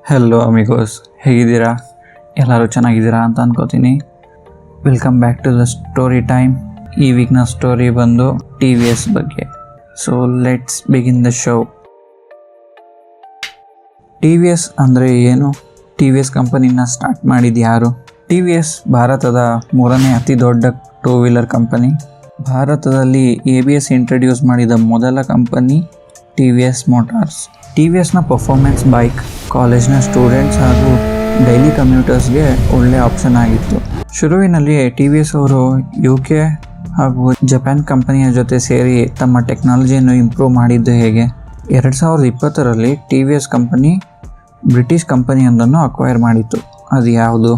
Hello ಅಮಿಗೋಸ್, ಹೇಗಿದ್ದೀರಾ? ಎಲ್ಲರೂ ಚೆನ್ನಾಗಿದ್ದೀರಾ ಅಂತ ಅನ್ಕೋತೀನಿ. Welcome back to the story time. ಈ ವೀಕ್ನ ಸ್ಟೋರಿ ಬಂದು ಟಿ ವಿ ಎಸ್ ಬಗ್ಗೆ. So let's begin the show. T V S ಅಂದರೆ ಏನು? ಟಿ ವಿ ಎಸ್ ಕಂಪನಿನ ಸ್ಟಾರ್ಟ್ ಮಾಡಿದ್ದು ಯಾರು? ಟಿ ವಿ ಎಸ್ ಭಾರತದ ಮೂರನೇ ಅತಿ ದೊಡ್ಡ ಟೂ ವೀಲರ್ ಕಂಪನಿ. ಭಾರತದಲ್ಲಿ ABS ಇಂಟ್ರಡ್ಯೂಸ್ ಮಾಡಿದ ಮೊದಲ company T V S motors. T V ಎಸ್ನ ಪರ್ಫಾರ್ಮೆನ್ಸ್ ಬೈಕ್ ಕಾಲೇಜ್ನ ಸ್ಟೂಡೆಂಟ್ಸ್ ಹಾಗೂ ಡೈಲಿ ಕಮ್ಯೂಟರ್ಸ್ಗೆ ಒಳ್ಳೆ ಆಪ್ಷನ್ ಆಗಿತ್ತು. ಶುರುವಿನಲ್ಲಿ ಟಿ ವಿ ಎಸ್ ಅವರು UK ಹಾಗೂ ಜಪಾನ್ ಕಂಪನಿಯ ಜೊತೆ ಸೇರಿ ತಮ್ಮ ಟೆಕ್ನಾಲಜಿಯನ್ನು ಇಂಪ್ರೂವ್ ಮಾಡಿದ್ದು ಹೇಗೆ? 2020ರಲ್ಲಿ T V S company British ಕಂಪನಿಯೊಂದನ್ನು ಅಕ್ವೈರ್ ಮಾಡಿತ್ತು. ಅದು ಯಾವುದು?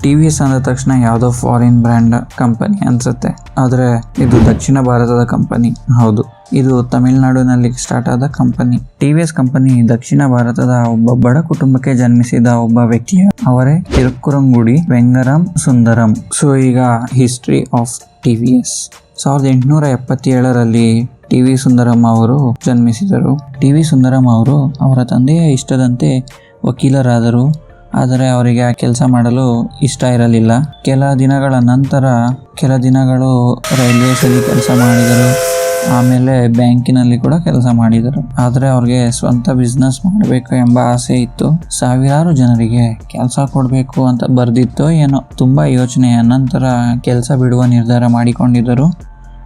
ಟಿ ವಿ ಎಸ್ ಅಂದ ತಕ್ಷಣ ಯಾವುದೋ ಫಾರಿನ್ ಬ್ರ್ಯಾಂಡ್ ಕಂಪನಿ ಅನಿಸುತ್ತೆ, ಆದರೆ ಇದು ದಕ್ಷಿಣ ಭಾರತದ ಕಂಪನಿ. ಹೌದು, ಇದು ತಮಿಳುನಾಡಿನಲ್ಲಿ ಸ್ಟಾರ್ಟ್ ಆದ company. T V S company ದಕ್ಷಿಣ ಭಾರತದ ಒಬ್ಬ ಬಡ ಕುಟುಂಬಕ್ಕೆ ಜನ್ಮಿಸಿದ ಒಬ್ಬ ವ್ಯಕ್ತಿಯ ಅವರೇ ತಿರುಕ್ಕುರಂಗುಡಿ ವೆಂಗರಂ ಸುಂದರಂ. ಸೊ ಈಗ history of T V S. 1877ರಲ್ಲಿ ಟಿ ವಿ ಸುಂದರಂ ಅವರು ಜನ್ಮಿಸಿದರು. ಟಿ ವಿ ಸುಂದರಂ ಅವರು ಅವರ ತಂದೆಯ ಇಷ್ಟದಂತೆ ವಕೀಲರಾದರು. ಆದರೆ ಅವರಿಗೆ ಆ ಕೆಲಸ ಮಾಡಲು ಇಷ್ಟ ಇರಲಿಲ್ಲ. ಕೆಲ ದಿನಗಳು ರೈಲ್ವೇಸಲ್ಲಿ ಕೆಲಸ ಮಾಡಿದರು. ಆಮೇಲೆ ಬ್ಯಾಂಕಿನಲ್ಲಿ ಕೂಡ ಕೆಲಸ ಮಾಡಿದರು. ಆದರೆ ಅವ್ರಿಗೆ ಸ್ವಂತ ಬಿಸ್ನೆಸ್ ಮಾಡಬೇಕು ಎಂಬ ಆಸೆ ಇತ್ತು. ಸಾವಿರಾರು ಜನರಿಗೆ ಕೆಲಸ ಕೊಡಬೇಕು ಅಂತ ಬರ್ದಿತ್ತೋ ಏನೋ. ತುಂಬ ಯೋಚನೆಯ ನಂತರ ಕೆಲಸ ಬಿಡುವ ನಿರ್ಧಾರ ಮಾಡಿಕೊಂಡಿದ್ದರು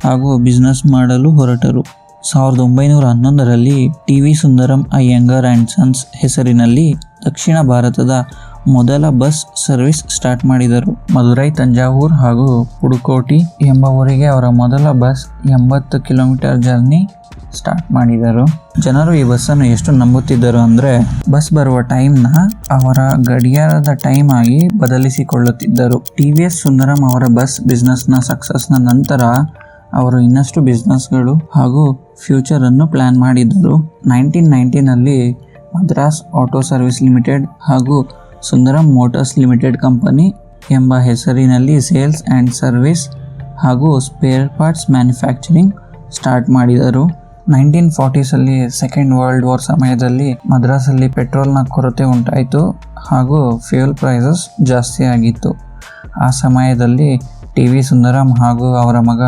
ಹಾಗೂ ಬಿಸ್ನೆಸ್ ಮಾಡಲು ಹೊರಟರು. 1911ರಲ್ಲಿ T V Sundaram Iyengar and sons ಹೆಸರಿನಲ್ಲಿ ದಕ್ಷಿಣ ಭಾರತದ ಮೊದಲ ಬಸ್ ಸರ್ವಿಸ್ ಸ್ಟಾರ್ಟ್ ಮಾಡಿದರು. ಮದುರೈ, ತಂಜಾವೂರು ಹಾಗೂ ಪುಡುಕೋಟಿ ಎಂಬ ಊರಿಗೆ ಅವರ ಮೊದಲ ಬಸ್ 80 ಕಿಲೋಮೀಟರ್ ಜರ್ನಿ ಸ್ಟಾರ್ಟ್ ಮಾಡಿದರು. ಜನರು ಈ ಬಸ್ಸನ್ನು ಎಷ್ಟು ನಂಬುತ್ತಿದ್ದರು ಅಂದರೆ ಬಸ್ ಬರುವ ಟೈಮ್ನ ಅವರ ಗಡಿಯಾರದ ಟೈಮ್ ಆಗಿ ಬದಲಿಸಿಕೊಳ್ಳುತ್ತಿದ್ದರು. ಟಿ ವಿ ಎಸ್ ಸುಂದರಂ ಅವರ ಬಸ್ ಬಿಸ್ನೆಸ್ನ ಸಕ್ಸಸ್ನ ನಂತರ ಅವರು ಇನ್ನಷ್ಟು ಬಿಸ್ನೆಸ್ಗಳು ಹಾಗೂ ಫ್ಯೂಚರನ್ನು ಪ್ಲ್ಯಾನ್ ಮಾಡಿದರು. 1919ನಲ್ಲಿ ಮದ್ರಾಸ್ ಆಟೋ ಸರ್ವಿಸ್ ಲಿಮಿಟೆಡ್ ಹಾಗೂ ಸುಂದರಂ ಮೋಟರ್ಸ್ ಲಿಮಿಟೆಡ್ ಕಂಪನಿ ಎಂಬ ಹೆಸರಿನಲ್ಲಿ ಸೇಲ್ಸ್ ಆ್ಯಂಡ್ ಸರ್ವಿಸ್ ಹಾಗೂ ಸ್ಪೇರ್ ಪಾರ್ಟ್ಸ್ ಮ್ಯಾನುಫ್ಯಾಕ್ಚರಿಂಗ್ ಸ್ಟಾರ್ಟ್ ಮಾಡಿದರು. 1940ಸಲ್ಲಿ ಸೆಕೆಂಡ್ ವರ್ಲ್ಡ್ ವಾರ್ ಸಮಯದಲ್ಲಿ ಮದ್ರಾಸಲ್ಲಿ ಪೆಟ್ರೋಲ್ನ ಕೊರತೆ ಉಂಟಾಯಿತು ಹಾಗೂ ಫ್ಯೂಯಲ್ ಪ್ರೈಸಸ್ ಜಾಸ್ತಿ ಆಗಿತ್ತು. ಆ ಸಮಯದಲ್ಲಿ ಟಿ ವಿ ಸುಂದರಂ ಹಾಗೂ ಅವರ ಮಗ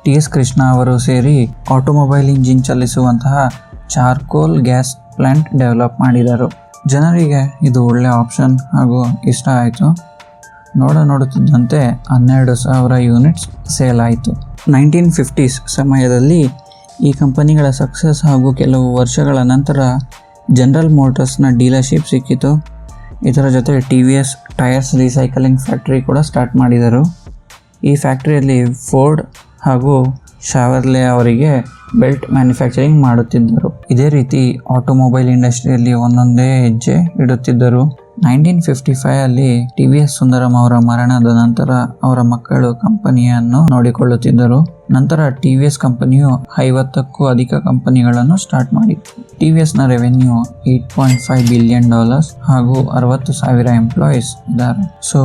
TS ಕೃಷ್ಣ ಅವರು ಸೇರಿ ಆಟೋಮೊಬೈಲ್ ಇಂಜಿನ್ ಚಲಿಸುವಂತಹ ಚಾರ್ಕೋಲ್ ಗ್ಯಾಸ್ ಪ್ಲಾಂಟ್ ಡೆವಲಪ್ ಮಾಡಿದರು. ಜನರಿಗೆ ಇದು ಒಳ್ಳೆ ಆಪ್ಷನ್ ಹಾಗೂ ಇಷ್ಟ ಆಯಿತು. ನೋಡುತ್ತಿದ್ದಂತೆ 12,000 ಯೂನಿಟ್ಸ್ ಸೇಲ್ ಆಯಿತು. 1950s ಸಮಯದಲ್ಲಿ ಈ ಕಂಪನಿಗಳ ಸಕ್ಸಸ್ ಹಾಗೂ ಕೆಲವು ವರ್ಷಗಳ ನಂತರ ಜನರಲ್ ಮೋಟರ್ಸ್ನ ಡೀಲರ್ಶಿಪ್ ಸಿಕ್ಕಿತು. ಇದರ ಜೊತೆ T V S tyres recycling factory ಕೂಡ ಸ್ಟಾರ್ಟ್ ಮಾಡಿದರು. ಈ ಫ್ಯಾಕ್ಟ್ರಿಯಲ್ಲಿ ಫೋರ್ಡ್ ಹಾಗೂ ಶಾವರ್ಲೆ ಅವರಿಗೆ ಬೆಲ್ಟ್ ಮ್ಯಾನುಫ್ಯಾಕ್ಚರಿಂಗ್ ಮಾಡುತ್ತಿದ್ದರು. ಇದೇ ರೀತಿ ಆಟೋಮೊಬೈಲ್ ಇಂಡಸ್ಟ್ರಿಯಲ್ಲಿ ಒಂದೊಂದೇ ಹೆಜ್ಜೆ ಇಡುತ್ತಿದ್ದರು. 1955ಅಲ್ಲಿ ಟಿ ವಿ ಎಸ್ ಸುಂದರಂ ಅವರ ಮರಣದ ನಂತರ ಅವರ ಮಕ್ಕಳು ಕಂಪನಿಯನ್ನು ನೋಡಿಕೊಳ್ಳುತ್ತಿದ್ದರು. ನಂತರ ಟಿ ವಿ ಎಸ್ ಕಂಪನಿಯು 50ಕ್ಕೂ ಅಧಿಕ ಕಂಪನಿಗಳನ್ನು ಸ್ಟಾರ್ಟ್ ಮಾಡಿತು. ಟಿ ವಿ ಎಸ್ನ ರೆವೆನ್ಯೂ $8.5 ಬಿಲಿಯನ್ ಹಾಗೂ 60,000 ಎಂಪ್ಲಾಯೀಸ್ ಇದ್ದಾರೆ. ಸೊ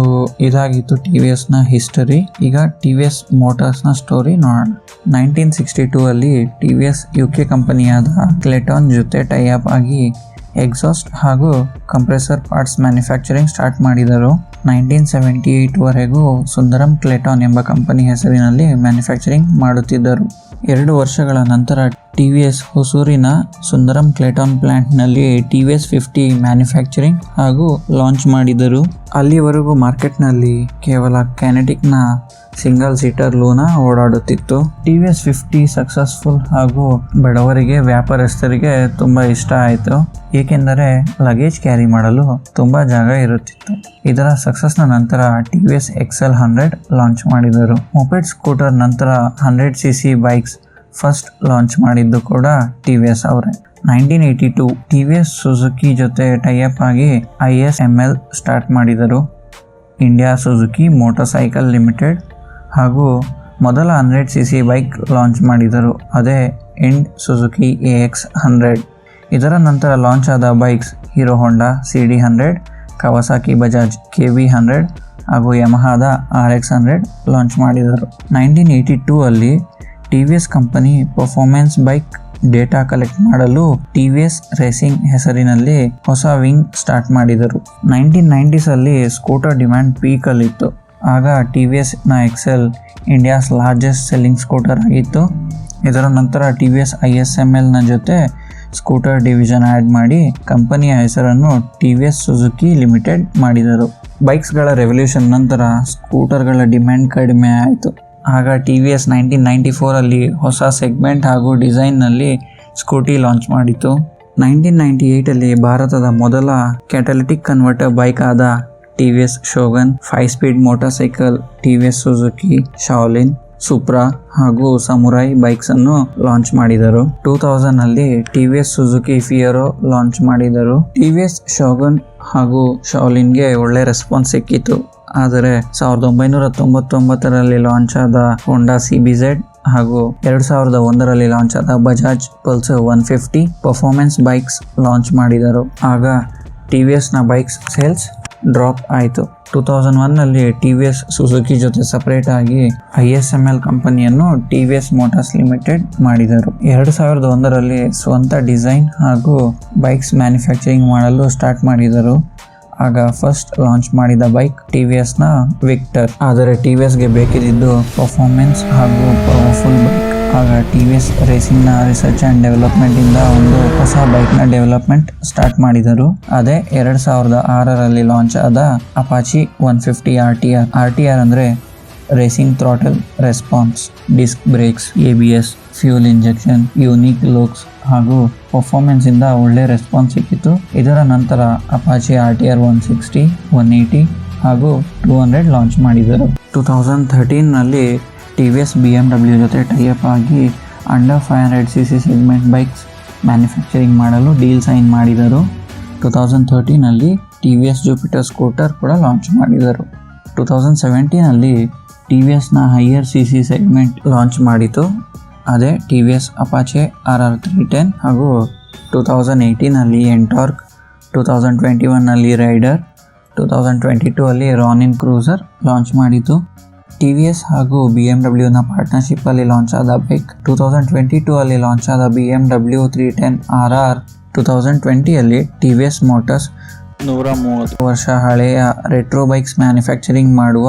ಇದಾಗಿತ್ತು ಟಿ ವಿ ಎಸ್ನ ಹಿಸ್ಟರಿ. ಈಗ ಟಿ ವಿ ಎಸ್ ಮೋಟಾರ್ಸ್ನ ಸ್ಟೋರಿ ನೋಡೋಣ. 1962ಅಲ್ಲಿ ಟಿ ವಿ ಎಸ್ UK ಕಂಪನಿಯಾದ ಕ್ಲೆಟಾನ್ ಜೊತೆ ಟೈ ಅಪ್ ಆಗಿ ಎಕ್ಸಾಸ್ಟ್ ಹಾಗೂ ಕಂಪ್ರೆಸರ್ ಪಾರ್ಟ್ಸ್ ಮ್ಯಾನುಫ್ಯಾಕ್ಚರಿಂಗ್ ಸ್ಟಾರ್ಟ್ ಮಾಡಿದರು. 1978ವರೆಗೂ ಸುಂದರಂ ಕ್ಲೆಟಾನ್ ಎಂಬ ಕಂಪನಿ ಹೆಸರಿನಲ್ಲಿ ಮ್ಯಾನುಫ್ಯಾಕ್ಚರಿಂಗ್ ಮಾಡುತ್ತಿದ್ದರು. 2 ವರ್ಷಗಳ ನಂತರ ಟಿ ವಿ ಎಸ್ ಹೊಸೂರಿನ ಸುಂದರಂ ಕ್ಲೆಟಾನ್ ಪ್ಲಾಂಟ್ನಲ್ಲಿ TVS 50 ಮ್ಯಾನುಫ್ಯಾಕ್ಚರಿಂಗ್ ಹಾಗೂ ಲಾಂಚ್ ಮಾಡಿದರು. ಅಲ್ಲಿವರೆಗೂ ಮಾರ್ಕೆಟ್ನಲ್ಲಿ ಕೇವಲ ಕ್ಯಾನೆಟಿಕ್ನ ಸಿಂಗಲ್ ಸೀಟರ್ ಲೂನಾ ಓಡಾಡುತ್ತಿತ್ತು. TVS 50 ಸಕ್ಸಸ್ಫುಲ್ ಹಾಗೂ ಬಡವರಿಗೆ, ವ್ಯಾಪಾರಸ್ಥರಿಗೆ ತುಂಬ ಇಷ್ಟ ಆಯಿತು. ಏಕೆಂದರೆ ಲಗೇಜ್ ಕ್ಯಾರಿ ಮಾಡಲು ತುಂಬ ಜಾಗ ಇರುತ್ತಿತ್ತು. ಇದರ ಸಕ್ಸಸ್ನ ನಂತರ TVS XL 100 ಲಾಂಚ್ ಮಾಡಿದರು. ಮೊಪೆಡ್ ಸ್ಕೂಟರ್ ನಂತರ 100cc ಬೈಕ್ಸ್ ಫಸ್ಟ್ ಲಾಂಚ್ ಮಾಡಿದ್ದು ಕೂಡ ಟಿ ವಿ ಎಸ್ ಅವರೇ. 1982 TVS ಸುಜುಕಿ ಜೊತೆ ಟೈಅಪ್ ಆಗಿ ISML ಸ್ಟಾರ್ಟ್ ಮಾಡಿದರು, India Suzuki motor cycle limited, ಹಾಗೂ ಮೊದಲ 100cc ಬೈಕ್ ಲಾಂಚ್ ಮಾಡಿದರು, ಅದೇ ಇಂಡ್ ಸುಜುಕಿ AX 100. ಇದರ ನಂತರ ಲಾಂಚ್ ಆದ ಬೈಕ್ಸ್ ಹೀರೋ ಹೋಂಡಾ CD 100, ಕವಾಸಾಕಿ ಬಜಾಜ್ KB 100 ಹಾಗೂ ಯಮಹಾದ RX 100 ಲಾಂಚ್ ಮಾಡಿದರು. 1982ಅಲ್ಲಿ TVS company performance bike data collect ಮಾಡಲು TVS ರೇಸಿಂಗ್ ಹೆಸರಿನಲ್ಲಿ ಹೊಸ ವಿಂಗ್ ಸ್ಟಾರ್ಟ್ ಮಾಡಿದರು. 1990s ಅಲ್ಲಿ ಸ್ಕೂಟರ್ ಡಿಮ್ಯಾಂಡ್ ಪೀಕ್ ಅಲ್ಲಿತ್ತು. ಆಗ TVS ನ Excel India's largest selling scooter ಆಗಿತ್ತು. ಇದರ ನಂತರ TVS ISML ನ ಜೊತೆ ಸ್ಕೂಟರ್ ಡಿವಿಷನ್ ಆ್ಯಡ್ ಮಾಡಿ ಕಂಪನಿಯ ಹೆಸರನ್ನು TVS ಸುಜುಕಿ ಲಿಮಿಟೆಡ್ ಮಾಡಿದರು. ಬೈಕ್ಸ್ಗಳ ರೆವಲ್ಯೂಷನ್ ನಂತರ ಸ್ಕೂಟರ್ಗಳ ಡಿಮ್ಯಾಂಡ್ ಕಡಿಮೆ ಆಯಿತು. ಆಗ TVS 1994 ಅಲ್ಲಿ ಹೊಸ ಸೆಗ್ಮೆಂಟ್ ಹಾಗೂ ಡಿಸೈನ್ನಲ್ಲಿ ಸ್ಕೂಟಿ ಲಾಂಚ್ ಮಾಡಿತು. 1998 ಅಲ್ಲಿ ಭಾರತದ ಮೊದಲ ಕ್ಯಾಟಲಿಟಿಕ್ ಕನ್ವರ್ಟರ್ ಬೈಕ್ ಆದ TVS Shogun, 5 speed motorcycle TVS Suzuki Shaolin, Supra ಹಾಗೂ ಸಮುರೈ ಬೈಕ್ಸ್ ಅನ್ನು ಲಾಂಚ್ ಮಾಡಿದರು. 2000 ಅಲ್ಲಿ TVS ಸುಜುಕಿ ಫಿಯರೋ ಲಾಂಚ್ ಮಾಡಿದರು. TVS ಶೋಗನ್ ಹಾಗೂ ಶಾವ್ಲಿನ್ಗೆ ಒಳ್ಳೆ ರೆಸ್ಪಾನ್ಸ್ ಸಿಕ್ಕಿತು. ಆದರೆ 1999ರಲ್ಲಿ ಲಾಂಚ್ ಆದ ಹೋಂಡಾ CBZ ಹಾಗೂ 2001ರಲ್ಲಿ ಲಾಂಚ್ ಆದ Bajaj Pulsar 150 performance bikes launch ಮಾಡಿದರು. ಆಗ TVS ನ ಬೈಕ್ಸ್ ಸೇಲ್ಸ್ ಡ್ರಾಪ್ ಆಯಿತು. 2001ನಲ್ಲಿ TVS ಸುಜುಕಿ ಜೊತೆ ಸಪರೇಟ್ ಆಗಿ ISML ಕಂಪನಿಯನ್ನು TVS ಮೋಟಾರ್ಸ್ ಲಿಮಿಟೆಡ್ ಮಾಡಿದರು. 2001ರಲ್ಲಿ ಸ್ವಂತ ಡಿಸೈನ್ ಹಾಗೂ ಬೈಕ್ಸ್ ಮ್ಯಾನುಫ್ಯಾಕ್ಚರಿಂಗ್ ಮಾಡಲು ಸ್ಟಾರ್ಟ್ ಮಾಡಿದರು. ಆಗ ಫಸ್ಟ್ ಲಾಂಚ್ ಮಾಡಿದ ಬೈಕ್ TVS ನ ವಿಕ್ಟರ್. ಆದರೆ TVSಗೆ ಬೇಕಿದ್ದು ಪರ್ಫಾರ್ಮೆನ್ಸ್ ಹಾಗೂ ಪವರ್ಫುಲ್ ಬೈಕ್. ಆಗ TVS ರೇಸಿಂಗ್ ನ ರಿಸರ್ಚ್ ಅಂಡ್ ಡೆವಲಪ್ಮೆಂಟ್ ಇಂದ ಒಂದು ಹೊಸ ಬೈಕ್ ನ ಡೆವಲಪ್ಮೆಂಟ್ ಸ್ಟಾರ್ಟ್ ಮಾಡಿದರು. ಅದೇ 2006ರಲ್ಲಿ ಲಾಂಚ್ ಆದ ಅಪಾಚಿ 150 RTR ಅಂದ್ರೆ racing throttle response, disc brakes, ABS, fuel injection, unique looks ಹಾಗೂ ಪರ್ಫಾರ್ಮೆನ್ಸ್ ಇಂದ ಒಳ್ಳೆ ರೆಸ್ಪಾನ್ಸ್ ಸಿಕ್ಕಿತು. ಇದರ ನಂತರ ಅಪಾಚಿ RTR 160, 180 ಹಾಗೂ 200 ಲಾಂಚ್ ಮಾಡಿದರು. 2013ನಲ್ಲಿ TVS BMW ಜೊತೆ ಟೈಅಪ್ ಆಗಿ under 500cc segment bikes manufacturing ಮಾಡಲು ಡೀಲ್ ಸೈನ್ ಮಾಡಿದರು. 2013ನಲ್ಲಿ TVS ಜುಪಿಟರ್ ಸ್ಕೂಟರ್ ಕೂಡ ಲಾಂಚ್ ಮಾಡಿದರು. 2017ನಲ್ಲಿ TVS ನ ಹೈಯರ್ CC ಸೆಗ್ಮೆಂಟ್ ಲಾಂಚ್ ಮಾಡಿತು. ಅದೇ TVS ಅಪಾಚೆ RR 310 ಹಾಗೂ 2018ನಲ್ಲಿ ಎಂಟಾರ್ಕ್, 2021ನಲ್ಲಿ ರೈಡರ್, 2022 ಅಲ್ಲಿ ರಾನಿನ್ ಕ್ರೂಸರ್ ಲಾಂಚ್ ಮಾಡಿತು. TVS ಹಾಗೂ BMW ನ ಪಾರ್ಟ್ನರ್ಶಿಪ್ ಅಲ್ಲಿ ಲಾಂಚ್ ಆದ ಬೈಕ್ 2022 ಅಲ್ಲಿ ಲಾಂಚ್ ಆದ BMW 310 RR. 2020ಯಲ್ಲಿ TVS ಮೋಟಾರ್ಸ್ 130 ವರ್ಷ ಹಳೆಯ ರೆಟ್ರೋ ಬೈಕ್ಸ್ ಮ್ಯಾನುಫ್ಯಾಕ್ಚರಿಂಗ್ ಮಾಡುವ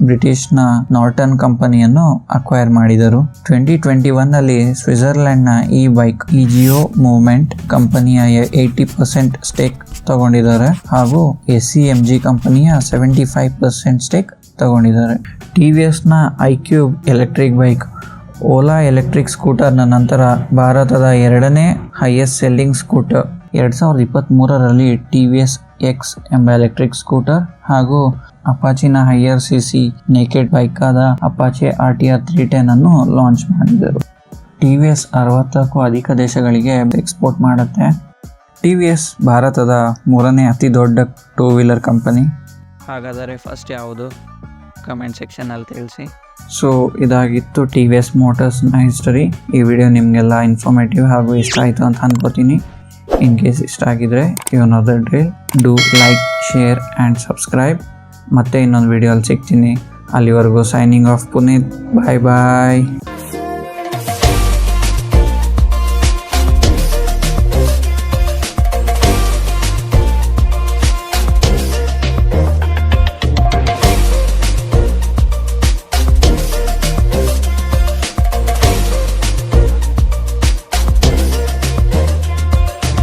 ಬ್ರಿಟಿಷ್ನ ನಾರ್ಟನ್ ಕಂಪನಿಯನ್ನು ಅಕ್ವೈರ್ ಮಾಡಿದರು. 2021ನಲ್ಲಿ ಸ್ವಿಟ್ಜರ್ಲೆಂಡ್ನ ಈ ಬೈಕ್ EGO ಮೂವ್ಮೆಂಟ್ ಕಂಪನಿಯ 80% ಸ್ಟೇಕ್ ತಗೊಂಡಿದ್ದಾರೆ ಹಾಗೂ SCMG ಕಂಪನಿಯ 75% ಸ್ಟೇಕ್ ತಗೊಂಡಿದ್ದಾರೆ. TVS ನ iQube electric bike Ola electric ಸ್ಕೂಟರ್ನ ನಂತರ ಭಾರತದ 2ನೇ ಹೈಯೆಸ್ಟ್ ಸೆಲ್ಲಿಂಗ್ ಸ್ಕೂಟರ್. 2023ರಲ್ಲಿ TVS X ಎಂಬ ಎಲೆಕ್ಟ್ರಿಕ್ ಸ್ಕೂಟರ್ ಹಾಗೂ ಅಪಾಚಿನ ಹೈಯರ್ CC ನೇಕೆಡ್ ಬೈಕ್ ಆದ ಅಪಾಚೆ RTR 310 ಅನ್ನು ಲಾಂಚ್ ಮಾಡಿದರು. TVS 60ಕ್ಕೂ ಅಧಿಕ ದೇಶಗಳಿಗೆ ಎಕ್ಸ್ಪೋರ್ಟ್ ಮಾಡುತ್ತೆ. TVS ಭಾರತದ 3ನೇ ಅತಿ ದೊಡ್ಡ 2 ವೀಲರ್ ಕಂಪನಿ. ಹಾಗಾದರೆ ಫಸ್ಟ್ ಯಾವುದು? ಕಮೆಂಟ್ ಸೆಕ್ಷನಲ್ಲಿ ತಿಳಿಸಿ. ಸೊ ಇದಾಗಿತ್ತು TVS ಮೋಟರ್ಸ್ನ ಹಿಸ್ಟರಿ. ಈ ವಿಡಿಯೋ ನಿಮಗೆಲ್ಲ ಇನ್ಫಾರ್ಮೇಟಿವ್ ಹಾಗೂ ಇಷ್ಟ ಆಯಿತು ಅಂತ ಅನ್ಕೋತೀನಿ. ಇನ್ ಕೇಸ್ ಇಷ್ಟ ಆಗಿದ್ರೆ you know the drill, do like, share and subscribe. ಮತ್ತೆ ಇನ್ನೊಂದು ವಿಡಿಯೋ ಅಲ್ಲಿ ಸಿಗ್ತೀನಿ. ಅಲ್ಲಿವರೆಗೂ ಸೈನಿಂಗ್ ಆಫ್ ಪುನೀತ್. ಬಾಯ್ ಬಾಯ್.